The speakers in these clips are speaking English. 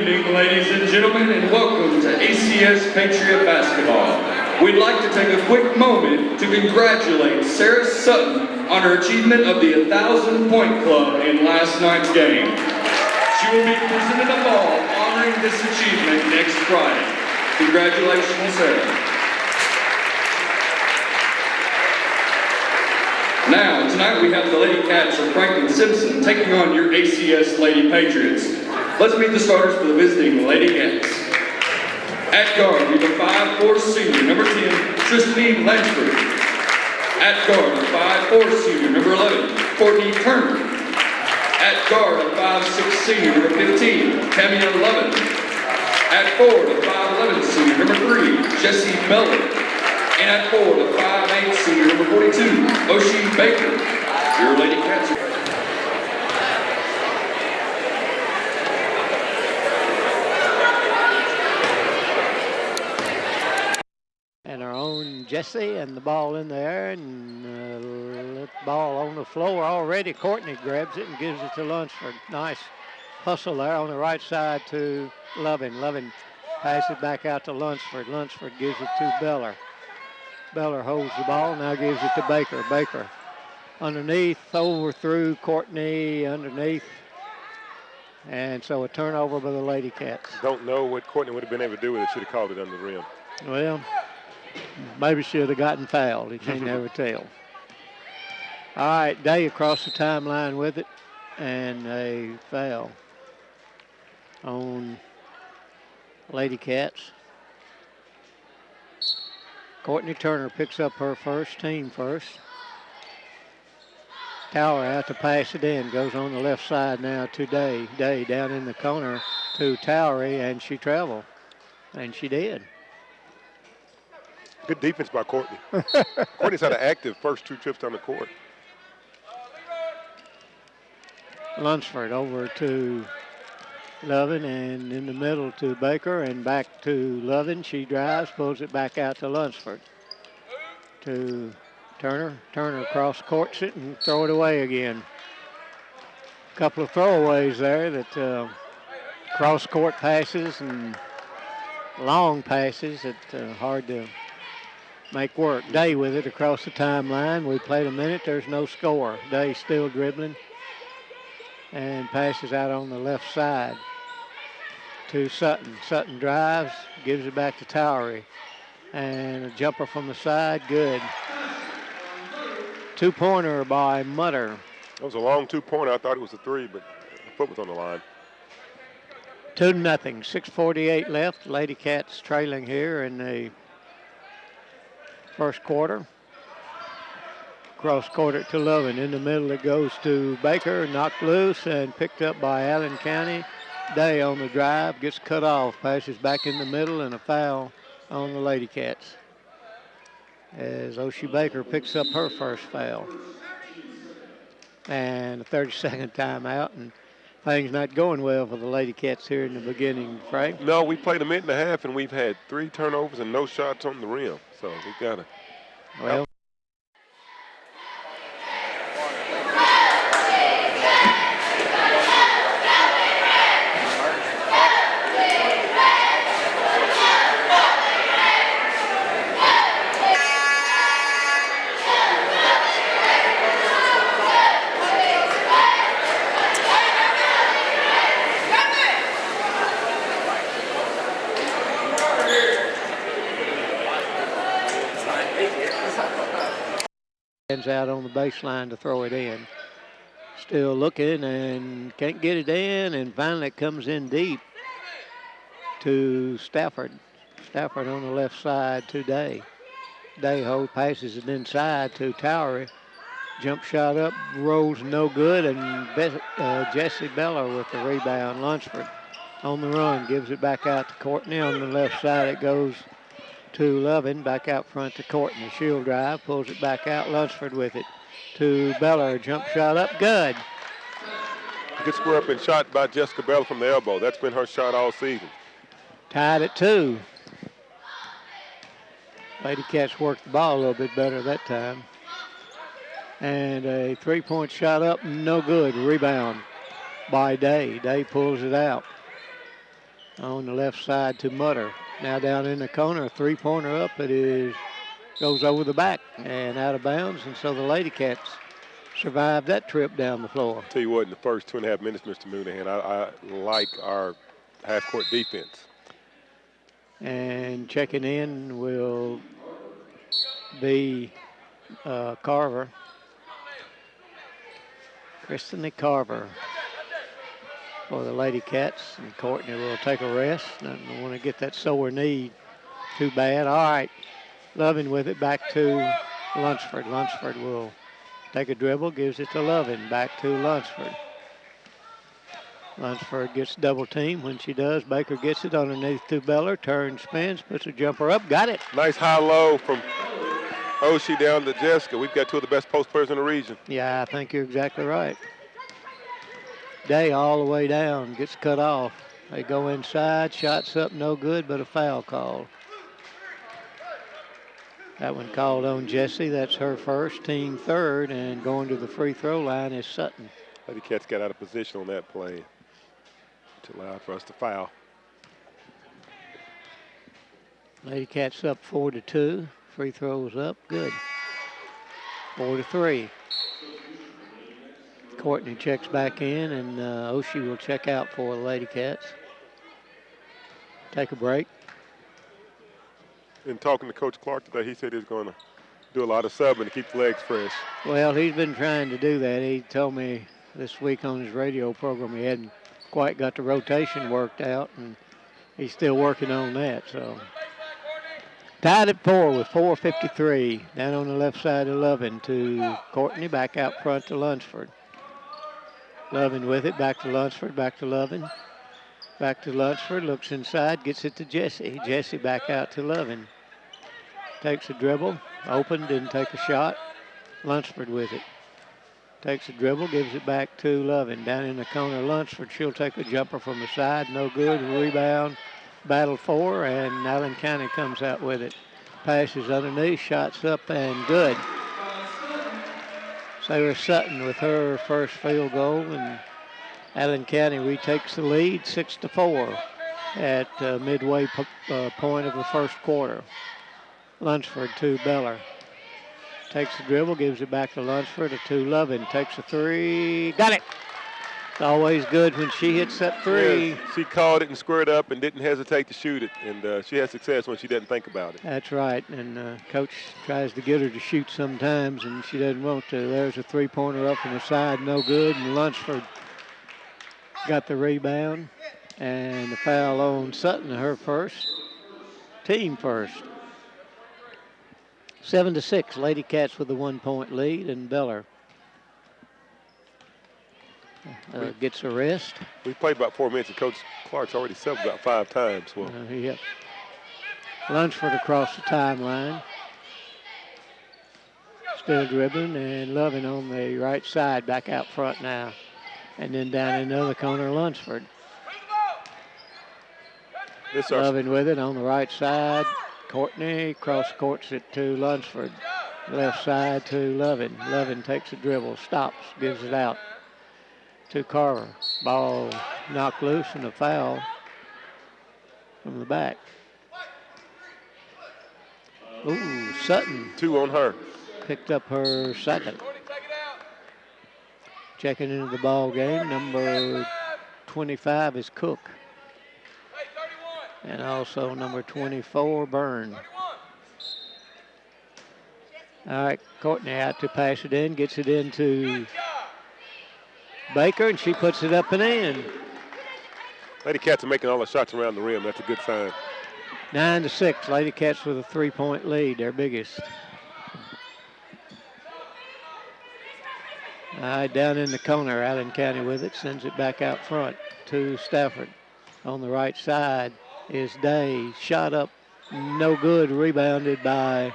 evening, ladies and gentlemen, and welcome to ACS Patriot Basketball. We'd like to take a quick moment to congratulate Sarah Sutton on her achievement of the 1,000-point club in last night's game. She will be presented a ball honoring this achievement next Friday. Congratulations, Sarah. Now, tonight we have the Ladycats of Franklin Simpson taking on your ACS Lady Patriots. Let's meet the starters for the visiting Ladycats. At guard, we have a 5'4" senior, number 10, Tristan Lansford. At guard, a 5'4" senior, number 11, Courtney Turner. At guard, a 5'6" senior, number 15, Tamia Lovin. At forward, a 5'11" senior, number 3, Jessie Miller. And at forward, a 5'8" senior, number 42, Oshie Baker. Your Ladycats. And our own Jessie, and the ball in the air, and the ball on the floor already. Courtney grabs it and gives it to Lunsford. Nice hustle there on the right side to Lovin. Lovin passes it back out to Lunsford. Lunsford gives it to Beller. Beller holds the ball, now gives it to Baker. Baker underneath, over through Courtney, underneath. And so a turnover by the Ladycats. Don't know what Courtney would have been able to do with it. Should have called it under the rim. Well, maybe should have gotten fouled. You can't never tell. All right, Day across the timeline with it, and a foul on Ladycats. Courtney Turner picks up her first, team first. Tower out to pass it in, goes on the left side now to Day. Day down in the corner to Towery, and she traveled, and she did. Good defense by Courtney. Courtney's had an active first 2 trips down the court. Lunsford over to Lovin, and in the middle to Baker, and back to Lovin. She drives, pulls it back out to Lunsford. To Turner. Turner cross courts it and throw it away again. A couple of throwaways there that cross court passes and long passes that hard to make work. Day with it across the timeline. We played a minute. There's no score. Day still dribbling and passes out on the left side to Sutton. Sutton drives, gives it back to Towery. And a jumper from the side, good. 2-pointer by Mutter. That was a long 2-pointer. I thought it was a 3, but the foot was on the line. 2-0, 6:48 left. Ladycats trailing here in the first quarter. Cross court it to Lovin. In the middle it goes to Baker, knocked loose and picked up by Allen County. Day on the drive, gets cut off, passes back in the middle, and a foul on the Ladycats as Oshie Baker picks up her first foul. And a 30-second timeout, and things not going well for the Ladycats here in the beginning, Frank. No, we played a minute and a half, and we've had 3 turnovers and no shots on the rim. So we got to. Well, out on the baseline to throw it in. Still looking and can't get it in, and finally it comes in deep to Stafford. Stafford on the left side to Day. Day passes it inside to Towery. Jump shot up, rolls no good, and Jessie Beller with the rebound. Lunsford on the run, gives it back out to Courtney. On the left side it goes to Lovin, back out front to Courtney. Shield drive, pulls it back out. Lunsford with it to Beller. Jump shot up, good. Good square up and shot by Jessica Beller from the elbow. That's been her shot all season. Tied at 2. Ladycats worked the ball a little bit better that time. And a 3-point shot up, no good. Rebound by Day. Day pulls it out. on the left side to Mutter. Now down in the corner, a three-pointer up. It goes over the back and out of bounds, and so the Ladycats survived that trip down the floor. Tell you what, in the first 2.5 minutes, Mr. Mooneyhan, I like our half-court defense. And checking in will be Carver. Kristen Carver for the Ladycats, and Courtney will take a rest. Doesn't want to get that sore knee too bad. All right, Loving with it back to Lunsford. Lunsford will take a dribble, gives it to Loving, back to Lunsford. Lunsford gets double teamed. When she does, Baker gets it underneath to Beller, turns, spins, puts a jumper up, got it. Nice high-low from Oshie down to Jessica. We've got two of the best post players in the region. Yeah, I think you're exactly right. Day all the way down, gets cut off. They go inside, shots up, no good, but a foul call. That one called on Jessie. That's her first, team third, and going to the free throw line is Sutton. Lady Cats got out of position on that play to allow for us to foul. Lady Cats up 4-2. Free throws up, good. 4-3. Courtney checks back in, and Oshie will check out for the Lady Cats. Take a break. In talking to Coach Clark today, he said he's going to do a lot of subbing to keep the legs fresh. Well, he's been trying to do that. He told me this week on his radio program he hadn't quite got the rotation worked out, and he's still working on that. So tied at 4 with 4:53. Down on the left side of Lovin to Courtney, back out front to Lunsford. Lovin with it, back to Lunsford, back to Lovin. Back to Lunsford, looks inside, gets it to Jessie. Jessie back out to Lovin. Takes a dribble, open, didn't take a shot. Lunsford with it. Takes a dribble, gives it back to Lovin. Down in the corner, Lunsford, she'll take a jumper from the side, no good, rebound. Battle for, and Allen County comes out with it. Passes underneath, shots up, and good. Sarah Sutton with her first field goal, and Allen County retakes the lead 6-4 at midway point of the first quarter. Lunsford to Beller. Takes the dribble, gives it back to Lunsford, to Lovin. Takes a three, got it. It's always good when she hits that three. Yes, she called it and squared up and didn't hesitate to shoot it, and she has success when she doesn't think about it. That's right, and Coach tries to get her to shoot sometimes, and she doesn't want to. There's a three-pointer up from the side, no good, and Lunsford got the rebound, and the foul on Sutton, her first, team first. 7-6, Lady Cats with a 1-point lead, and Beller gets a rest. We played about 4 minutes, and Coach Clark's already subbed about 5 times. Well, Yep. Lunsford across the timeline. Still dribbling, and Loving on the right side, back out front now. And then down in the other corner, Lunsford. Loving with it on the right side. Courtney cross courts it to Lunsford. Left side to Loving. Loving takes a dribble, stops, gives it out to Carver. Ball knocked loose and a foul from the back. Ooh, Sutton. 2 on her. Picked up her second. Checking into the ball game, number 25 is Cook. And also number 24, Byrne. All right, Courtney out to pass it in, gets it into Baker, and she puts it up and in. Lady Cats are making all the shots around the rim. That's a good sign. 9-6, Lady Cats with a 3-point lead, their biggest. All right, down in the corner, Allen County with it, sends it back out front to Stafford. On the right side is Day, shot up, no good, rebounded by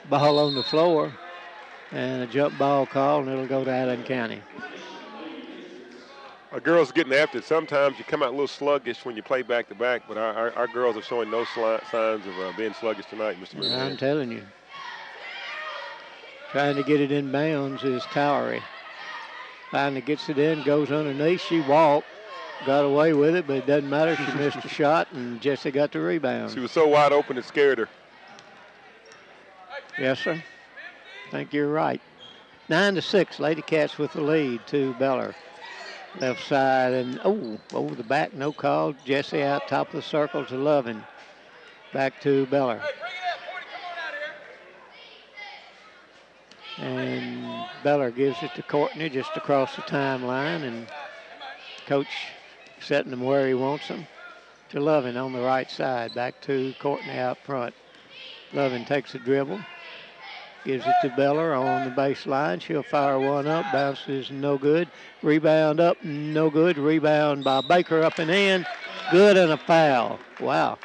ball on the floor, and a jump ball call, and it'll go to Allen County. Our girls are getting after it. Sometimes you come out a little sluggish when you play back-to-back, but our girls are showing no signs of being sluggish tonight, Mr. Mooney. I'm telling you. Trying to get it in bounds is Towery. Finally gets it in, goes underneath. She walked, got away with it, but it doesn't matter. She missed a shot, and Jesse got the rebound. She was so wide open it scared her. Yes, sir. I think you're right. 9-6, Ladycats with the lead to Beller. Left side, and over the back, no call. Jesse out top of the circle to Lovin. Back to Beller. And Beller gives it to Courtney just across the timeline, and coach setting them where he wants them. To Lovin on the right side, back to Courtney out front. Lovin takes a dribble, gives it to Beller on the baseline. She'll fire one up, bounces no good. Rebound up, no good. Rebound by Baker up and in, good, and a foul. Wow.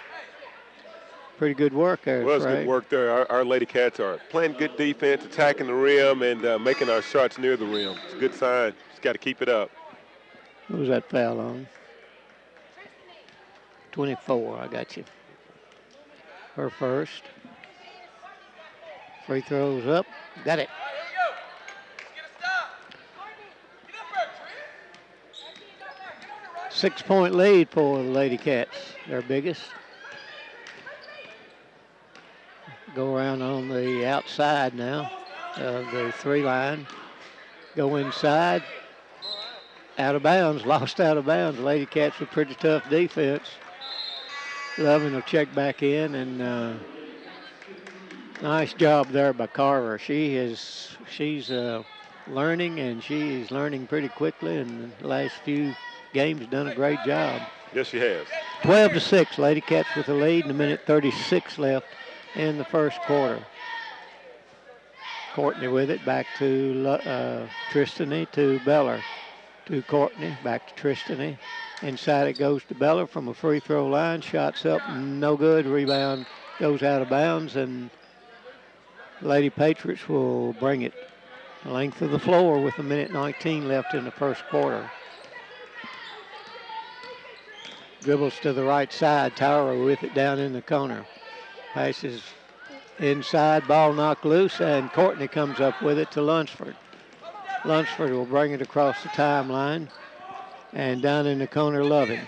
Pretty good work there, Well, it's good work there. Our Lady Cats are playing good defense, attacking the rim, and making our shots near the rim. It's a good sign. Just got to keep it up. What was that foul on? 24, I got you. Her first. Free throws up. Got it. 6-point lead for the Lady Cats, their biggest. Go around on the outside now of the 3-line. Go inside. Out of bounds, lost out of bounds. Lady Cats with pretty tough defense. Lovin will check back in, and nice job there by Carver. She's learning, and she is learning pretty quickly, and the last few games done a great job. Yes, she has. 12-6, Lady Cats with the lead, and a minute 36 left in the first quarter. Courtney with it, back to Tristany, to Beller, to Courtney, back to Tristany. Inside it goes to Beller from a free throw line. Shots up, no good. Rebound goes out of bounds, and Lady Patriots will bring it the length of the floor with a minute 19 left in the first quarter. Dribbles to the right side. Tower with it down in the corner. Passes inside, ball knocked loose, and Courtney comes up with it to Lunsford. Lunsford will bring it across the timeline, and down in the corner, Loving.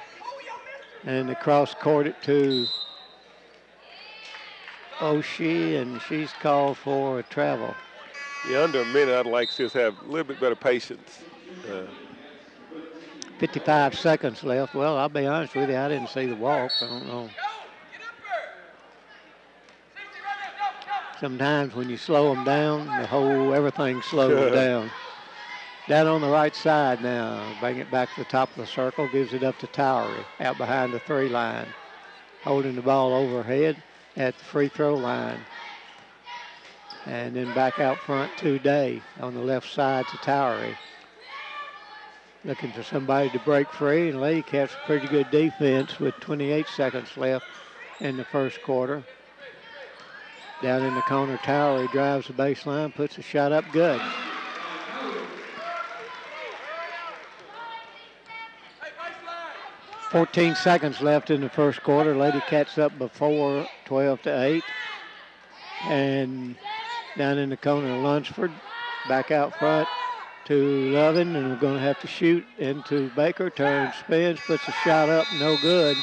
And across court it to O'Shea, and she's called for a travel. Yeah, under a minute, I'd like to see us have a little bit better patience. 55 seconds left. Well, I'll be honest with you, I didn't see the walk. I don't know. Sometimes when you slow them down, everything slows down. Down on the right side now. Bring it back to the top of the circle. Gives it up to Towery out behind the 3-line. Holding the ball overhead at the free throw line. And then back out front to Day on the left side to Towery. Looking for somebody to break free. And Lady Cats pretty good defense with 28 seconds left in the first quarter. Down in the corner, Towery drives the baseline, puts a shot up, good. .14 seconds left in the first quarter. Lady Cats up before 12-8. And down in the corner, Lunsford back out front to Lovin, and we're going to have to shoot into Baker. Turns, spins, puts a shot up, no good.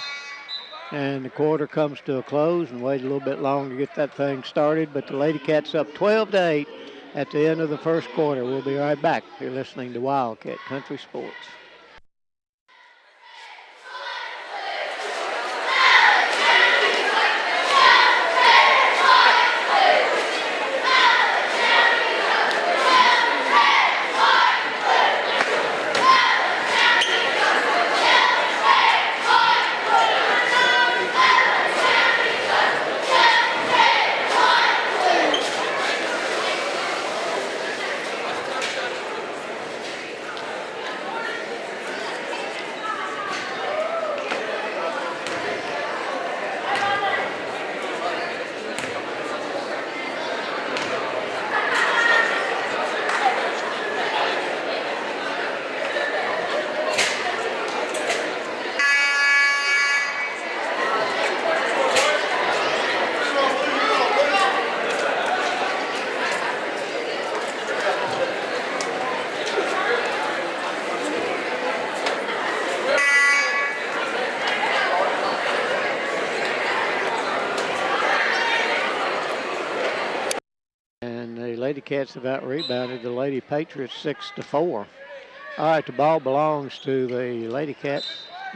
And the quarter comes to a close, and wait a little bit longer to get that thing started. But the Lady Cats up 12-8 at the end of the first quarter. We'll be right back. You're listening to Wildcat Country Sports. Lady Cats have out rebounded the Lady Patriots 6-4. All right, the ball belongs to the Lady Cats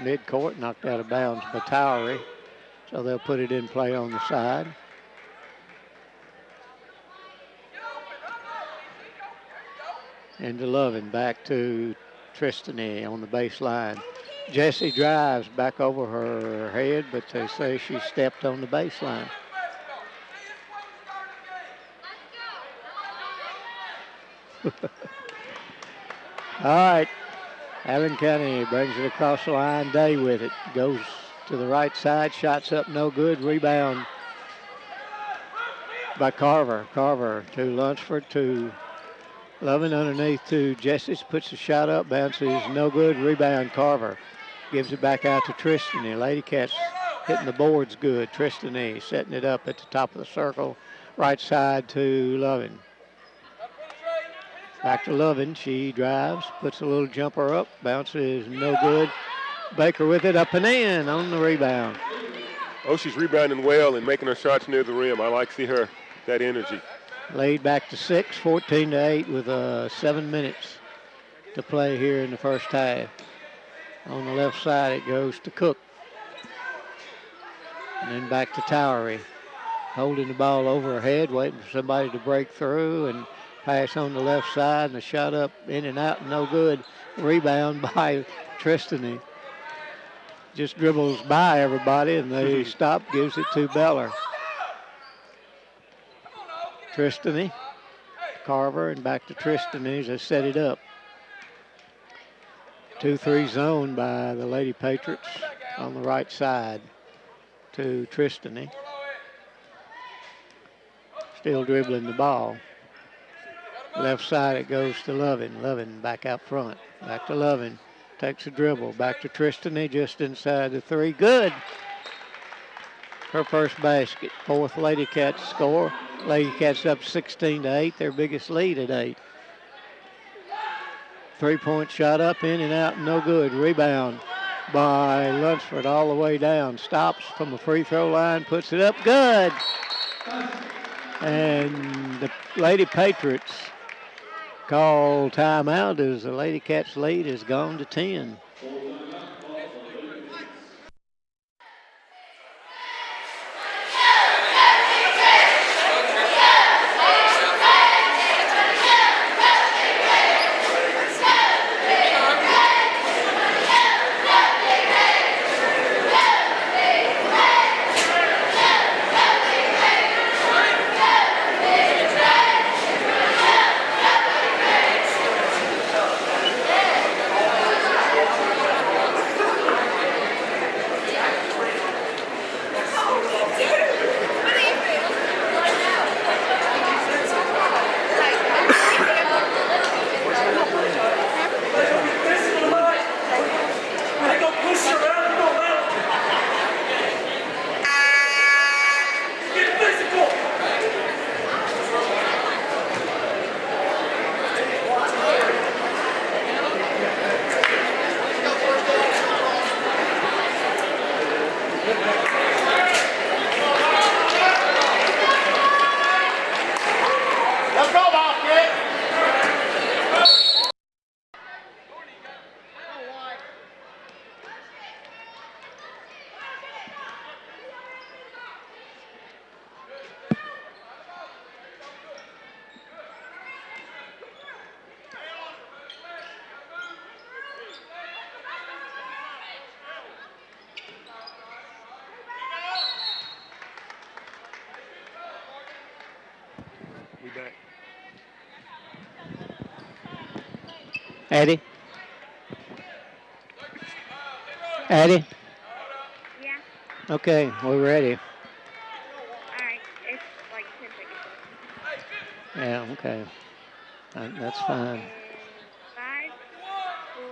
mid-court, knocked out of bounds by Towery. So they'll put it in play on the side. And to Lovin, back to Tristany on the baseline. Jessie drives back over her head, but they say she stepped on the baseline. All right, Allen County brings it across the line. Day with it. Goes to the right side. Shots up, no good. Rebound by Carver. Carver to Lunsford to Lovin underneath to Jessis. Puts the shot up. Bounces, no good. Rebound Carver. Gives it back out to Tristany. Lady Cats hitting the boards good. Tristany setting it up at the top of the circle. Right side to Lovin. Back to Lovin. She drives, puts a little jumper up. Bounces, no good. Baker with it, up and in on the rebound. Oh, she's rebounding well and making her shots near the rim. I like to see her, that energy. Laid back to 6, 14-8 with 7 minutes to play here in the first half. On the left side, it goes to Cook. And then back to Towery. Holding the ball over her head, waiting for somebody to break through and pass on the left side. And the shot up, in and out, no good. Rebound by Tristany. Just dribbles by everybody, and they stop, gives it to Beller. Tristany, Carver, and back to Tristany as they set it up. 2-3 zone by the Lady Patriots on the right side to Tristany. Still dribbling the ball. Left side it goes to Lovin. Lovin back out front. Back to Lovin. Takes a dribble. Back to Tristany just inside the 3. Good. Her first basket. 4th Lady Cats score. Lady Cats up 16-8. Their biggest lead at 8. 3-point shot up, in and out, no good. Rebound by Lunsford all the way down. Stops from the free throw line, puts it up, good. And the Lady Patriots call timeout as the Lady Cats lead has gone to 10. Addie? Addie? Yeah. Okay, we're ready. All right. It's like 10 seconds. Yeah, okay. That's fine. 5, 4,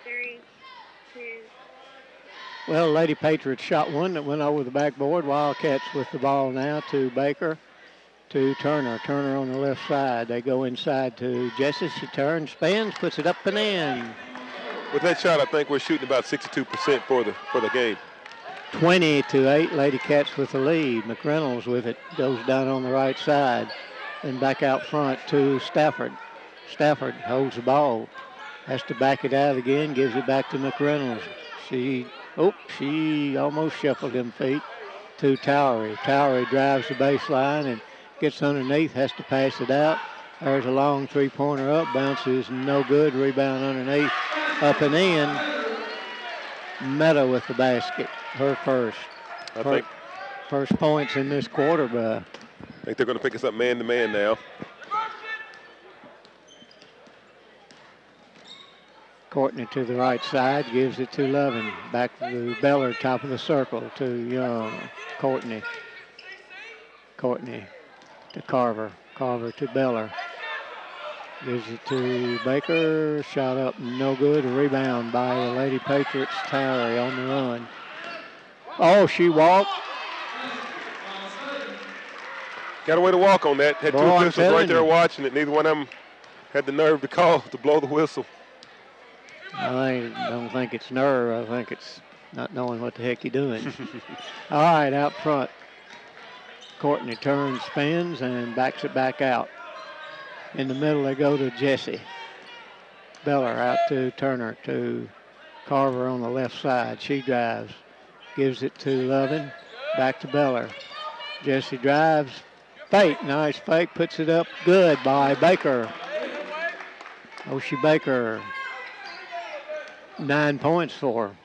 3, 2. Well, Lady Patriots shot one that went over the backboard. Wildcats with the ball now to Baker, to Turner. Turner on the left side. They go inside to Jessie. She turns, spins, puts it up and in. With that shot, I think we're shooting about 62% for the game. 20-8, Lady Cats with the lead. McReynolds with it, goes down on the right side. Then back out front to Stafford. Stafford holds the ball. Has to back it out again. Gives it back to McReynolds. She almost shuffled them feet to Towery. Towery drives the baseline and gets underneath. Has to pass it out. There's a long three-pointer up. Bounces no good. Rebound underneath. Up and in. Meta with the basket. Her first. I think First points in this quarter. I think they're going to pick us up man-to-man now. Courtney to the right side, gives it to Lovin. Back to Beller, top of the circle to Young. Courtney to Carver. Carver to Beller. Gives it to Baker. Shot up, no good. A rebound by the Lady Patriots. Towery on the run. Oh, she walked. Got a way to walk on that. Had two Boy, I'm officials right telling there you. watching it. Neither one of them had the nerve to blow the whistle. I don't think it's nerve. I think it's not knowing what the heck you're doing. All right, out front. Courtney turns, spins, and backs it back out. In the middle, they go to Jesse. Beller out to Turner to Carver on the left side. She drives. Gives it to Lovin. Back to Beller. Jesse drives. Fake. Nice fake. Puts it up. Good by Baker. Oshie Baker. 9 points for her.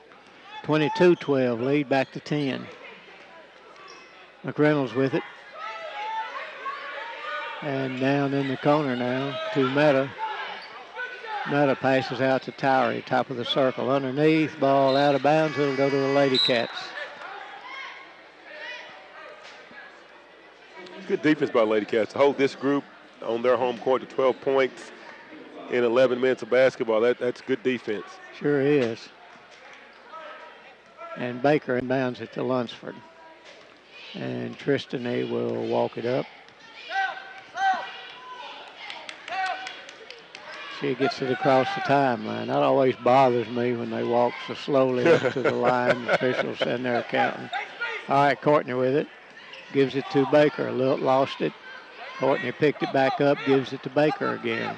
22-12. Lead back to 10. McReynolds with it. And down in the corner now to Meta. Meta passes out to Towery, top of the circle. Underneath, ball out of bounds. It'll go to the Ladycats. Good defense by Ladycats to hold this group on their home court to 12 points in 11 minutes of basketball. That's good defense. Sure is. And Baker inbounds it to Lunsford. And Tristany will walk it up. She gets it across the timeline. That always bothers me when they walk so slowly up to the line. The officials sitting there counting. All right, Courtney with it. Gives it to Baker. Lost it. Courtney picked it back up. Gives it to Baker again.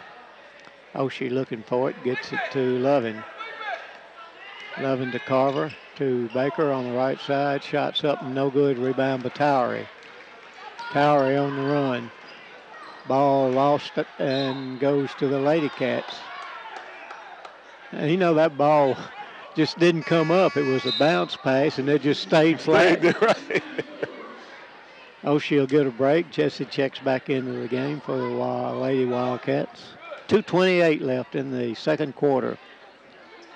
Oshie looking for it. Gets it to Lovin. Lovin to Carver. To Baker on the right side. Shots up, no good. Rebound by Towery. Towery on the run. Ball lost it and goes to the Ladycats. And you know that ball just didn't come up. It was a bounce pass and it just stayed flat. Right. Oshie will get a break. Jesse checks back into the game for the Lady Wildcats. 2:28 left in the second quarter.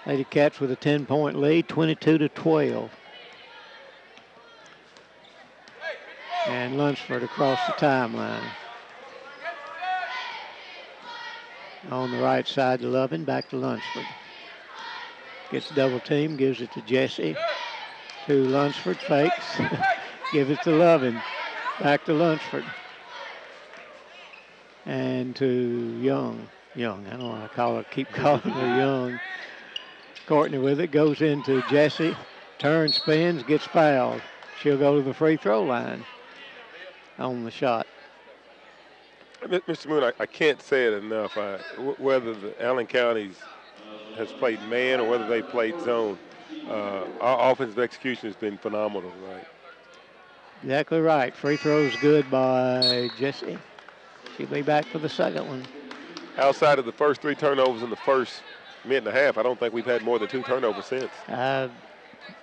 Ladycats with a 10-point lead, 22-12. And Lunsford across the timeline. On the right side to Lovin, back to Lunsford. Gets double team, gives it to Jesse. To Lunsford, fakes. Give it to Lovin. Back to Lunsford. And to Young. I don't want to keep calling her Young. Courtney with it, goes into Jesse. Turns, spins, gets fouled. She'll go to the free throw line on the shot. Mr. Moon, I can't say it enough. Whether the Allen County has played man or whether they played zone, our offensive execution has been phenomenal tonight. Exactly right. Free throw's good by Jesse. She'll be back for the second one. Outside of the first 3 turnovers in the first minute and a half, I don't think we've had more than 2 turnovers since. I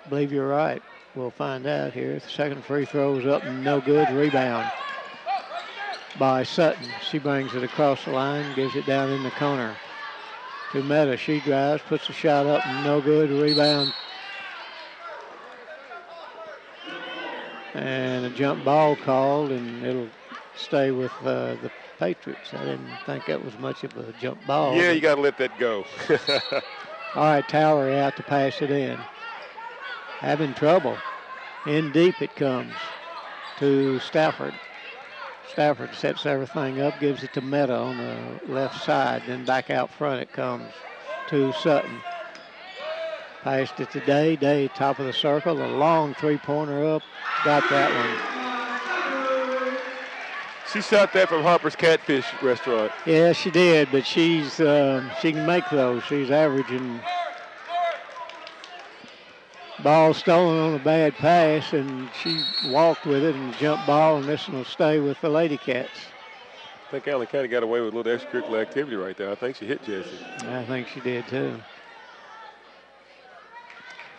believe you're right. We'll find out here. The second free throw's up, no good. Rebound by Sutton. She brings it across the line, gives it down in the corner to Meta. She drives, puts the shot up, no good. Rebound. And a jump ball called, and it'll stay with the Patriots. I didn't think that was much of a jump ball. Yeah, you got to let that go. All right, Towery out to pass it in. Having trouble. In deep it comes to Stafford. Stafford sets everything up, gives it to Meta on the left side. Then back out front it comes to Sutton. Passed it to Day. Day, top of the circle. A long three-pointer up. Got that one. She shot that from Harper's Catfish Restaurant. Yeah, she did, but she can make those. She's averaging. Ball stolen on a bad pass, and she walked with it and jump ball, and this one will stay with the Ladycats. I think Allen County got away with a little extracurricular activity right there. I think she hit Jesse. I think she did too.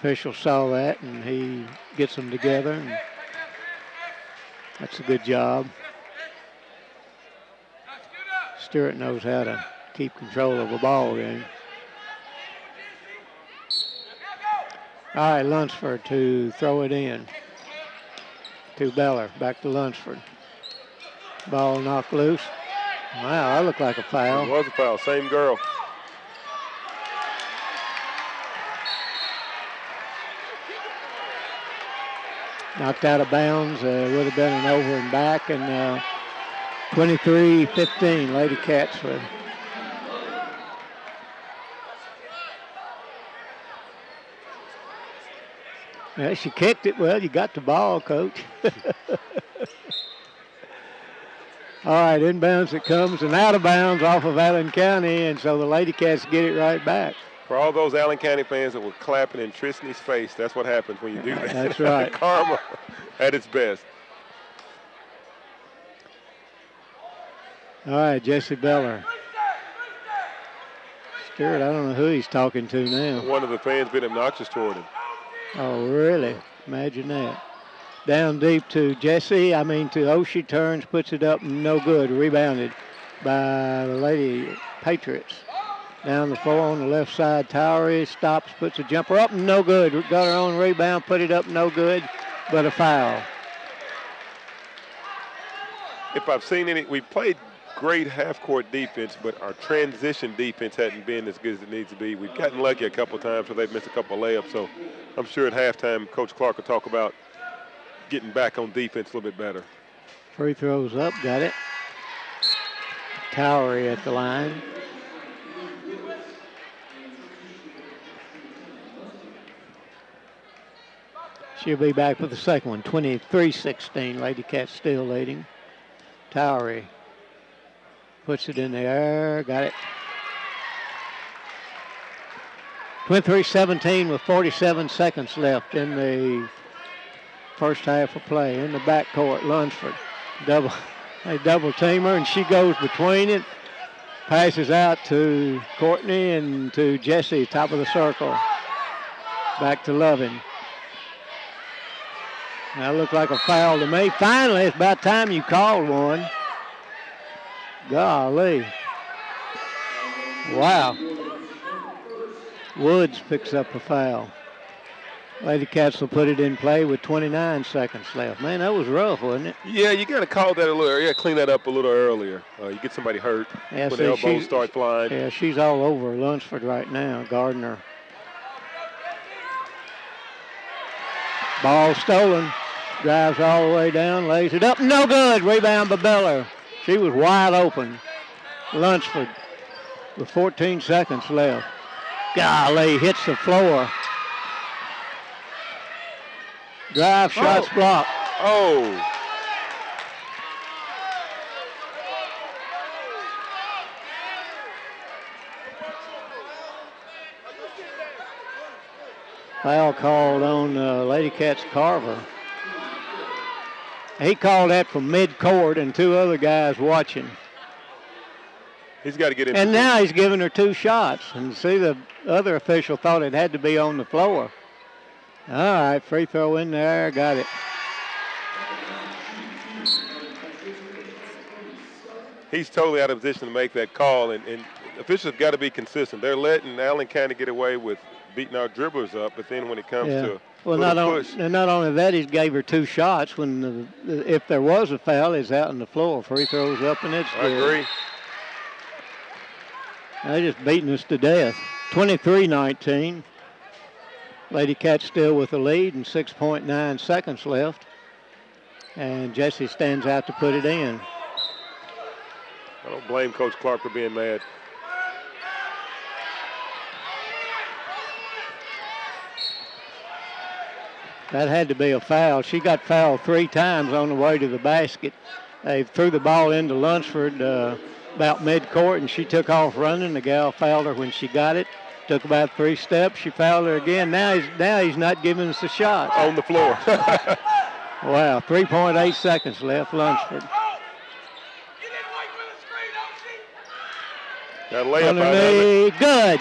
Official saw that, and he gets them together, and that's a good job. Stewart knows how to keep control of a ball game. All right, Lunsford to throw it in to Beller. Back to Lunsford. Ball knocked loose. Wow, that looked like a foul. It was a foul. Same girl. Knocked out of bounds. Would have been an over and back. And 23-15, Ladycats with. Yeah, she kicked it. Well, you got the ball, Coach. All right, inbounds it comes, and out of bounds off of Allen County, and so the Ladycats get it right back. For all those Allen County fans that were clapping in Tristany's face, that's what happens when you do that. That's right. Karma at its best. All right, Jesse Beller. Stewart, I don't know who he's talking to now. One of the fans been obnoxious toward him. Oh, really? Imagine that. Down deep to Jesse. To Oshie, turns, puts it up, no good. Rebounded by the Lady Patriots. Down the floor on the left side, Towery stops, puts a jumper up, no good. Got her own rebound, put it up, no good, but a foul. If I've seen any, we played great half-court defense, but our transition defense hadn't been as good as it needs to be. We've gotten lucky a couple of times where they've missed a couple of layups, so I'm sure at halftime Coach Clark will talk about getting back on defense a little bit better. Free throws up, got it. Towery at the line. She'll be back with the second one, 23-16. Ladycats still leading. Towery puts it in the air, got it. 23-17 with 47 seconds left in the first half of play. In the backcourt, Lunsford. They double team her, and she goes between it. Passes out to Courtney and to Jesse, top of the circle. Back to Lovin. That looked like a foul to me. Finally, it's about time you called one. Golly. Wow. Woods picks up a foul. Ladycats will put it in play with 29 seconds left. Man, that was rough, wasn't it? Yeah, you got to call that a little earlier. Clean that up a little earlier. You get somebody hurt Yeah, when the elbows start flying. Yeah, she's all over Lunsford right now, Gardner. Ball stolen. Drives all the way down, lays it up. No good. Rebound by Beller. She was wide open. Lunsford with 14 seconds left. Golly, hits the floor. Drive, shots blocked. Oh. Foul called on Ladycats Carver. He called that from mid-court and two other guys watching. He's got to get in. And now he's giving her two shots. And see, the other official thought it had to be on the floor. All right, free throw in there. Got it. He's totally out of position to make that call. And officials have got to be consistent. They're letting Allen County get away with beating our dribblers up. But then when it comes to not push. only that, he gave her two shots. If there was a foul, he's out on the floor. Free throws up, and it's good. I agree. They're just beating us to death. 23-19. Ladycats still with the lead and 6.9 seconds left. And Jesse stands out to put it in. I don't blame Coach Clark for being mad. That had to be a foul. She got fouled 3 times on the way to the basket. They threw the ball into Lunsford about midcourt, and she took off running. The gal fouled her when she got it. Took about 3 steps. She fouled her again. Now he's not giving us a shot. On the floor. Wow, 3.8 seconds left, Lunsford. Got a layup out of it. Good.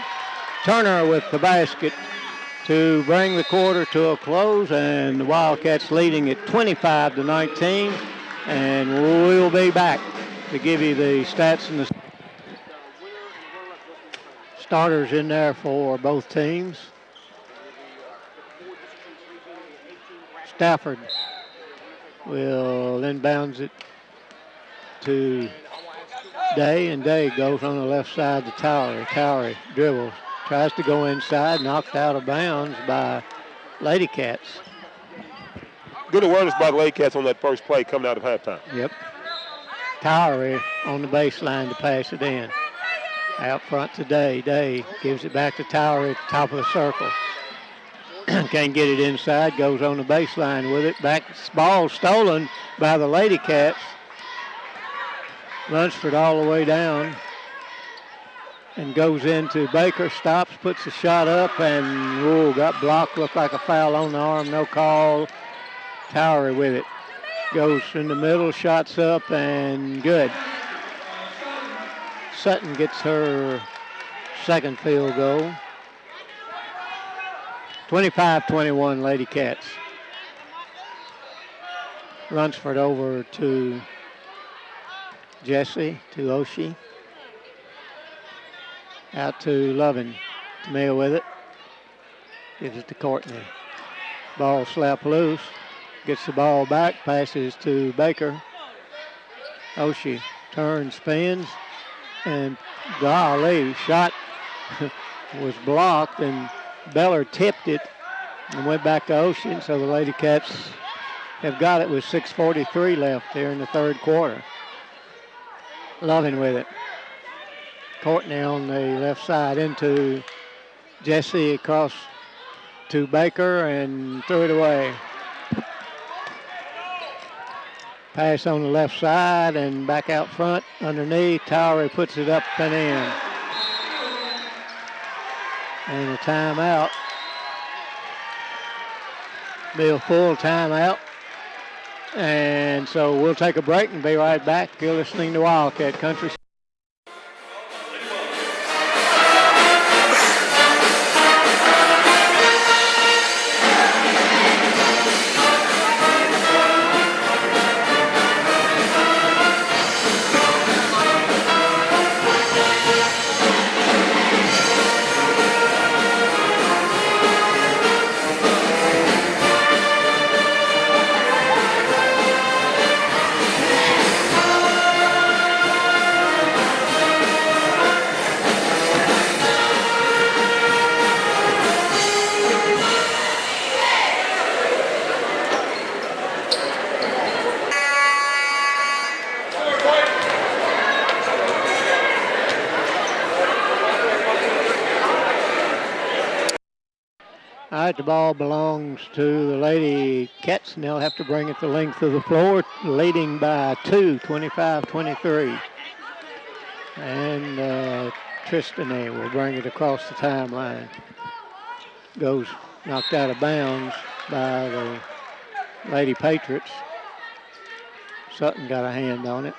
Turner with the basket to bring the quarter to a close, and the Wildcats leading at 25-19. And we'll be back to give you the stats and the starters in there for both teams. Stafford will inbounds it to Day, and Day goes on the left side to Towery. Towery dribbles, tries to go inside, knocked out of bounds by Ladycats. Good awareness by the Ladycats on that first play coming out of halftime. Yep. Towery on the baseline to pass it in. Out front to Day. Day gives it back to Towery at the top of the circle. Can't get it inside, goes on the baseline with it. Back, ball stolen by the Ladycats. Lunsford all the way down and goes into Baker, stops, puts the shot up, and got blocked, looked like a foul on the arm, no call. Towery with it. Goes in the middle, shots up, and good. Sutton gets her second field goal. 25-21 Ladycats. Lunsford over to Jesse, to Oshie. Out to Lovin. Tamea with it. Gives it to Courtney. Ball slapped loose. Gets the ball back, passes to Baker. Oshie turns, spins, and golly, shot was blocked, and Beller tipped it and went back to Oshie, so the Ladycats have got it with 6:43 left here in the third quarter. Lovin with it. Courtney on the left side into Jesse, across to Baker, and threw it away. Pass on the left side and back out front underneath. Towery puts it up and in. And a timeout. Be a full timeout. And so we'll take a break and be right back. You're listening to Wildcat Country. All right, the ball belongs to the Ladycats, and they'll have to bring it the length of the floor, leading by 2, 25-23. And Tristany will bring it across the timeline. Goes knocked out of bounds by the Lady Patriots. Sutton got a hand on it.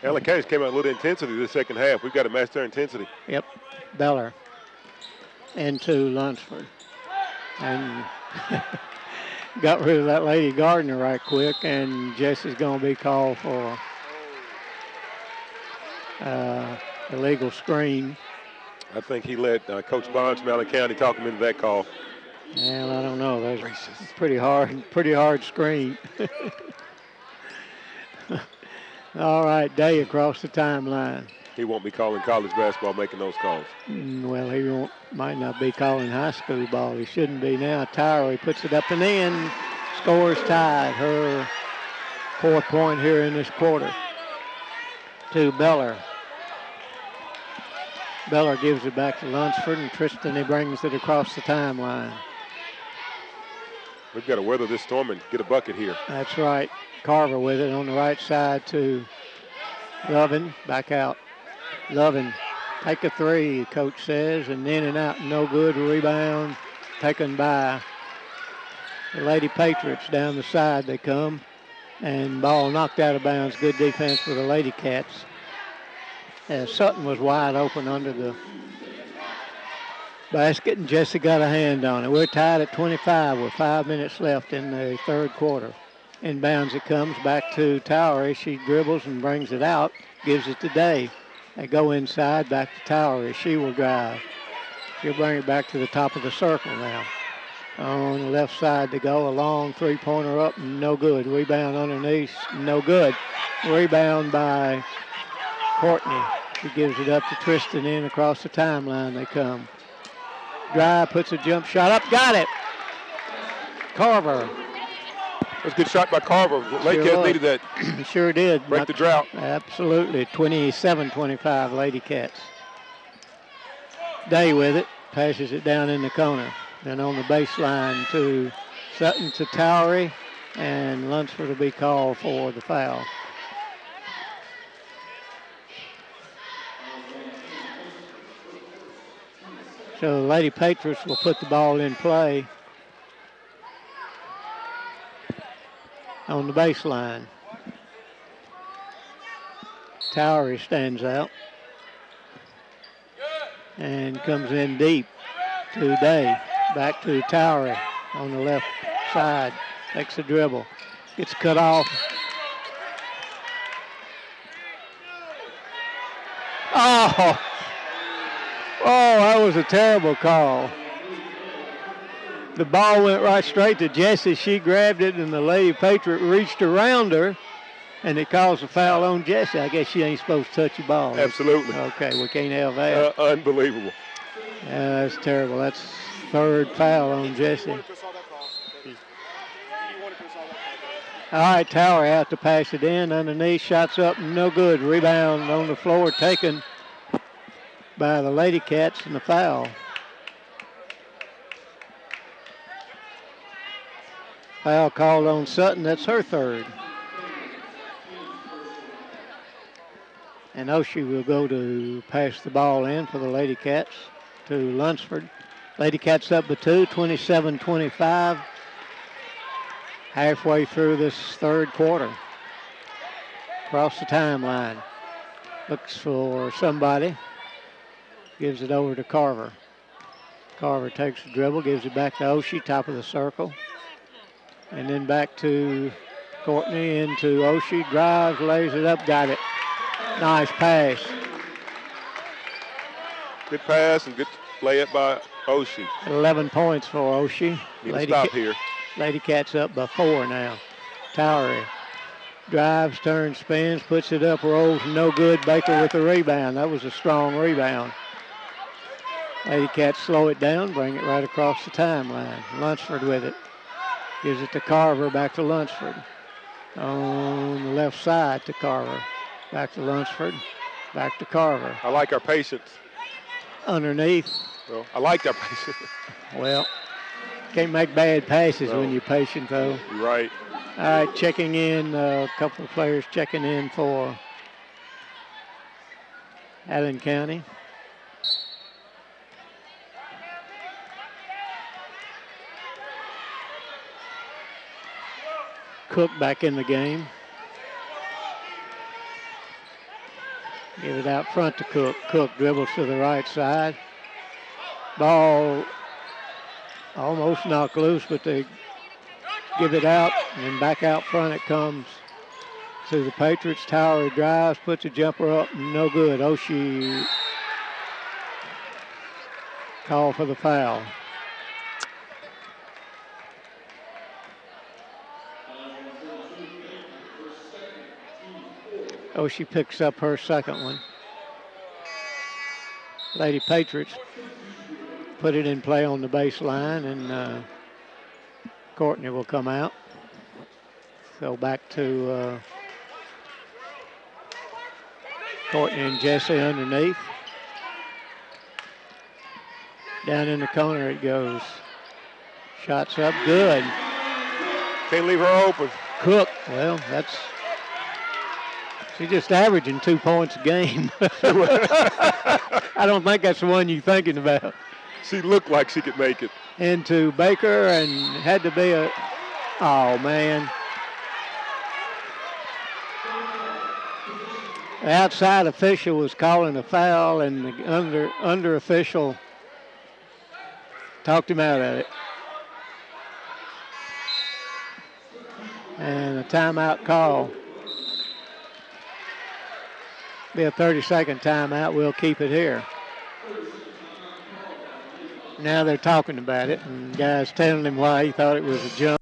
Allen County came out with a little intensity this second half. We've got to match their intensity. Yep, Beller into Lunsford. And got rid of that Lady Gardner right quick, and Jesse's going to be called for illegal screen. I think he let Coach Bonds from Allen County talk him into that call. Well, I don't know. That's pretty hard screen. All right, Day across the timeline. He won't be calling college basketball, making those calls. Well, he might not be calling high school ball. He shouldn't be now. Towery puts it up and in. Scores tied. Her fourth point here in this quarter to Beller. Beller gives it back to Lunsford, and Tristany brings it across the timeline. We've got to weather this storm and get a bucket here. That's right. Carver with it on the right side to Lovin. Back out. Lovin, take a three, coach says, and in and out. No good. Rebound taken by the Lady Patriots. Down the side they come. And ball knocked out of bounds. Good defense for the Ladycats. As Sutton was wide open under the basket, and Jesse got a hand on it. We're tied at 25 with 5 minutes left in the third quarter. Inbounds it comes back to Towery. She dribbles and brings it out, gives it to Day. They go inside, back to Towery. She will drive. She'll bring it back to the top of the circle now. On the left side to go, a long three-pointer up, no good. Rebound underneath, no good. Rebound by Courtney. She gives it up to Tristan in across the timeline they come. Drive, puts a jump shot up, got it. Carver. It was a good shot by Carver. Ladycats needed that. Sure did. Break the drought. Absolutely. 27-25 Ladycats. Day with it, passes it down in the corner. Then on the baseline to Sutton to Towery, and Lunsford will be called for the foul. So the Lady Patriots will put the ball in play on the baseline. Towery stands out and comes in deep to Day. Back to Towery on the left side. Takes a dribble. Gets cut off. Oh, that was a terrible call. The ball went right straight to Jessie. She grabbed it, and the Lady Patriot reached around her, and it caused a foul on Jessie. I guess she ain't supposed to touch the ball. Absolutely. Okay, we can't have that. Unbelievable. That's terrible. That's third foul on Jessie. All right, Tower out to pass it in. Underneath, shots up, no good. Rebound on the floor taken by the Ladycats and the foul. Foul called on Sutton. That's her third. And Oshie will go to pass the ball in for the Ladycats to Lunsford. Ladycats up by 2, 27-25. Halfway through this third quarter. Across the timeline. Looks for somebody. Gives it over to Carver. Carver takes the dribble, gives it back to Oshie, top of the circle. And then back to Courtney, into Oshie, drives, lays it up, got it. Nice pass. Good pass and good layup by Oshie. 11 points for Oshie. Need to stop here. Ladycats up by 4 now. Towery drives, turns, spins, puts it up, rolls, no good. Baker with the rebound. That was a strong rebound. Ladycats slow it down, bring it right across the timeline. Lunsford with it. Gives it to Carver, back to Lunsford. On the left side to Carver. Back to Lunsford, back to Carver. I like our patience. Underneath. Well, I like our patience. Well, can't make bad passes No. when you're patient, though. You're right. All right, checking in, a couple of players checking in for Allen County. Cook back in the game. Give it out front to Cook. Cook dribbles to the right side. Ball almost knocked loose, but they give it out, and then back out front it comes to the Patriots. Tower drives, puts a jumper up, no good. Oshie called for the foul. Oshie picks up her second one. Lady Patriots put it in play on the baseline, and Courtney will come out. So back to Courtney and Jesse underneath. Down in the corner it goes. Shots up, good. Can't leave her open. Cook, well, she's just averaging 2 points a game. I don't think that's the one you're thinking about. She looked like she could make it. Into Baker, and had to be oh man. The outside official was calling a foul, and the under official talked him out of it. And a timeout call. Be a 30-second timeout. We'll keep it here. Now they're talking about it, and the guy's telling him why he thought it was a jump.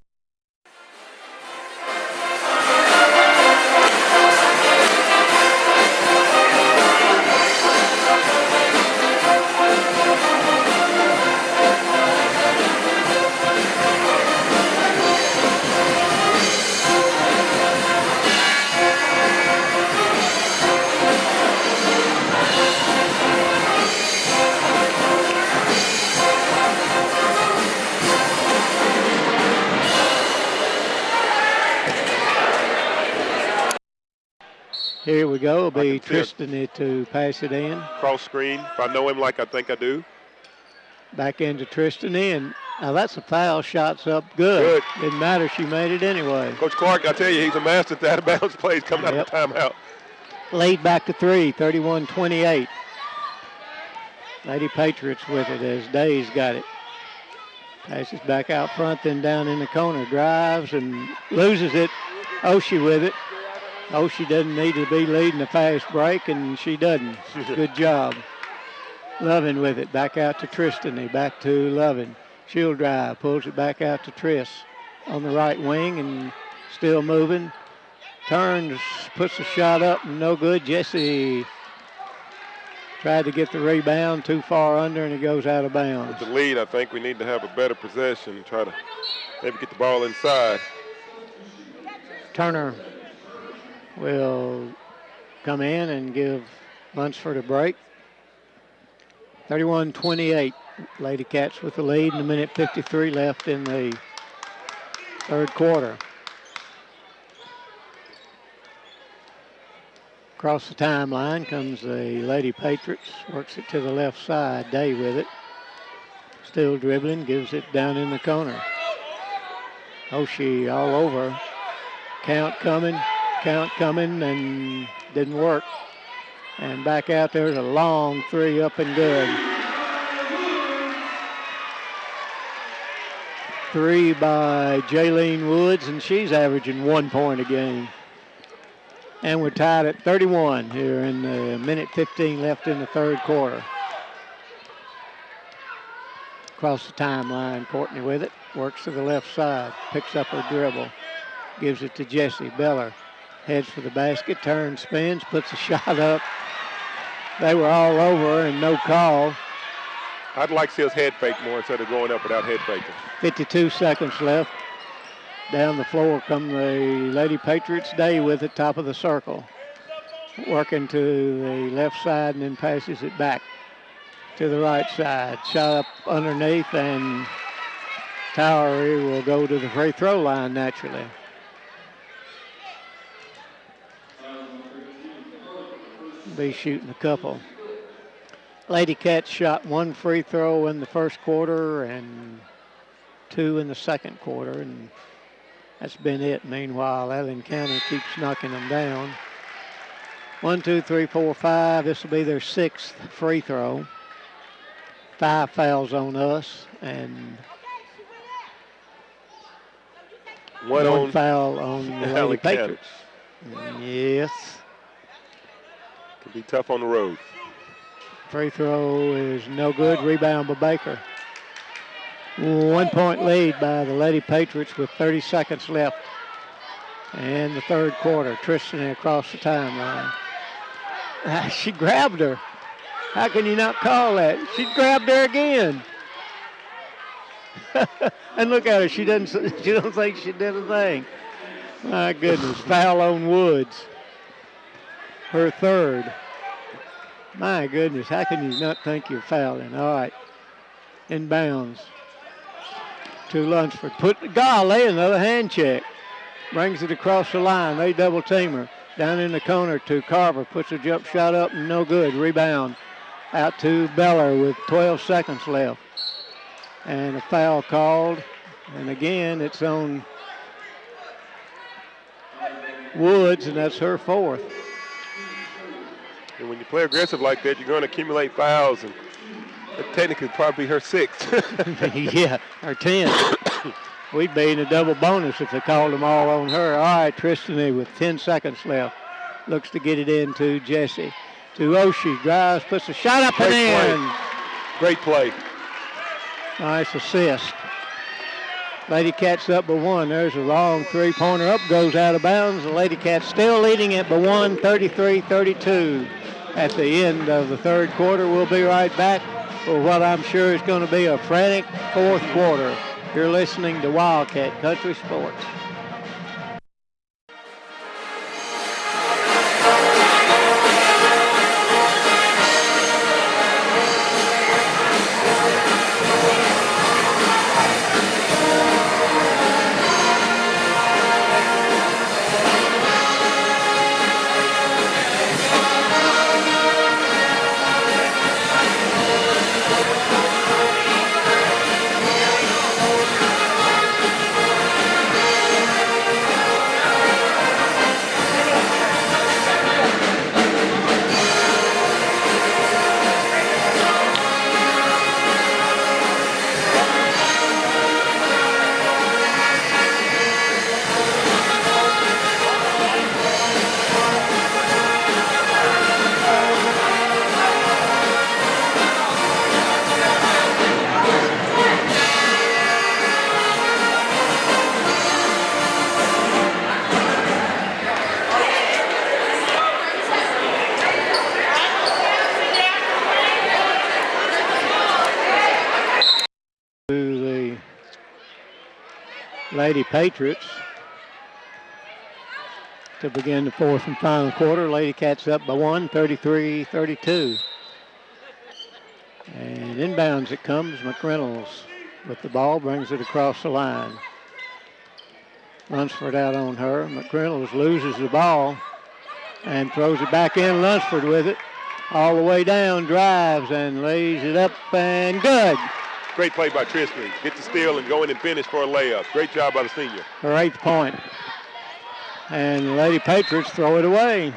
Here we go. It'll be Tristan to pass it in. Cross screen. If I know him like I think I do. Back into Tristan in. Now that's a foul. Shot's up good. Didn't matter. She made it anyway. Coach Clark, I tell you, he's a master at the out-of-bounds plays coming out of the timeout. Lead back to 3, 31-28. Lady Patriots with it as Day's got it. Passes back out front, then down in the corner. Drives and loses it. Oshie with it. Oshie doesn't need to be leading a fast break, and she doesn't. Good job. Lovin with it. Back out to Tristan. Back to Lovin. She'll drive. Pulls it back out to Triss on the right wing and still moving. Turns, puts the shot up, and no good. Jesse tried to get the rebound, too far under, and it goes out of bounds. With the lead, I think we need to have a better possession and try to maybe get the ball inside. Turner will come in and give Lunsford a break. 31-28. Ladycats with the lead, and a minute 53 left in the third quarter. Across the timeline comes the Lady Patriots, works it to the left side. Day with it. Still dribbling, gives it down in the corner. Oshie all over. Count coming, and didn't work. And back out there's a long three up and good. Three by Jaylene Woods, and she's averaging 1 point a game. And we're tied at 31 here in the minute 15 left in the third quarter. Across the timeline, Courtney with it. Works to the left side. Picks up her dribble. Gives it to Jesse. Beller heads for the basket. Turns, spins, puts a shot up. They were all over and no call. I'd like to see us head fake more instead of going up without head faking. 52 seconds left. Down the floor come the Lady Patriots. Day with it, top of the circle. Working to the left side and then passes it back to the right side. Shot up underneath, and Towery will go to the free throw line naturally. Be shooting a couple. Lady Cats shot 1 free throw in the first quarter and 2 in the second quarter, and that's been it. Meanwhile, Allen County keeps knocking them down. 1, 2, 3, 4, 5. This will be their 6th free throw. 5 fouls on us, and one foul on the Lady Patriots. Yes. Could be tough on the road. Free throw is no good. Rebound by Baker. 1 point lead by the Lady Patriots with 30 seconds left in the third quarter. Tristan across the timeline. She grabbed her. How can you not call that? She grabbed her again. And look at her. She don't think she did a thing. My goodness. Foul on Woods. Her third. My goodness. How can you not think you're fouling? All right. Inbounds. to Lunsford. Golly, another hand check. Brings it across the line. They double team her. Down in the corner to Carver. Puts a jump shot up and no good. Rebound out to Beller with 12 seconds left. And a foul called. And again, it's on Woods, and that's her fourth. And when you play aggressive like that, you're going to accumulate fouls, and that technically probably her sixth. Yeah, or 10. We'd be in a double bonus if they called them all on her. All right, Tristany with 10 seconds left. Looks to get it into Jesse. To Oshie, drives, puts a shot up and in. Great play. Nice assist. Ladycats up by one. There's a long three-pointer up, goes out of bounds. The Ladycats still leading it by one, 33-32. At the end of the third quarter, we'll be right back for what I'm sure is going to be a frantic fourth quarter. You're listening to Wildcat Country Sports. Lady Patriots to begin the fourth and final quarter. Ladycats up by one, 33-32. And inbounds it comes. McReynolds with the ball, brings it across the line. Lunsford out on her. McReynolds loses the ball and throws it back in. Lunsford with it. All the way down, drives and lays it up and good. Great play by Tristany. Get the steal and go in and finish for a layup. Great job by the senior. Her 8th point. And the Lady Patriots throw it away.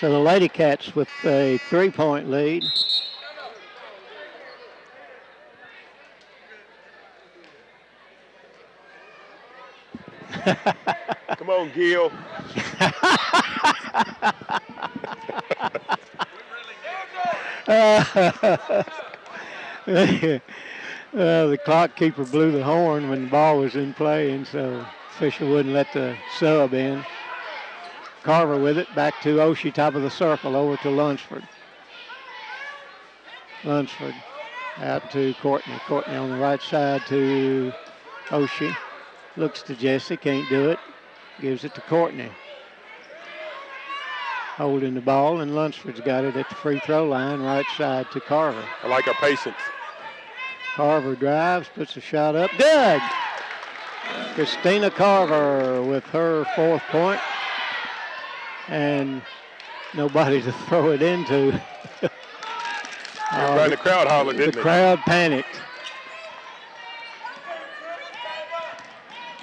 So the Lady Cats with a 3-point lead. Come on, Gil. The clock keeper blew the horn when the ball was in play, and so official wouldn't let the sub in. Carver with it, back to Oshie, top of the circle, over to Lunsford. Lunsford out to Courtney. Courtney on the right side to Oshie. Looks to Jesse, can't do it. Gives it to Courtney. Holding the ball, and Lunsford's got it at the free throw line, right side to Carver. I like our patience. Carver drives, puts a shot up. Good! Christina Carver with her 4th point. And nobody to throw it into. The crowd hollered, didn't The crowd panicked.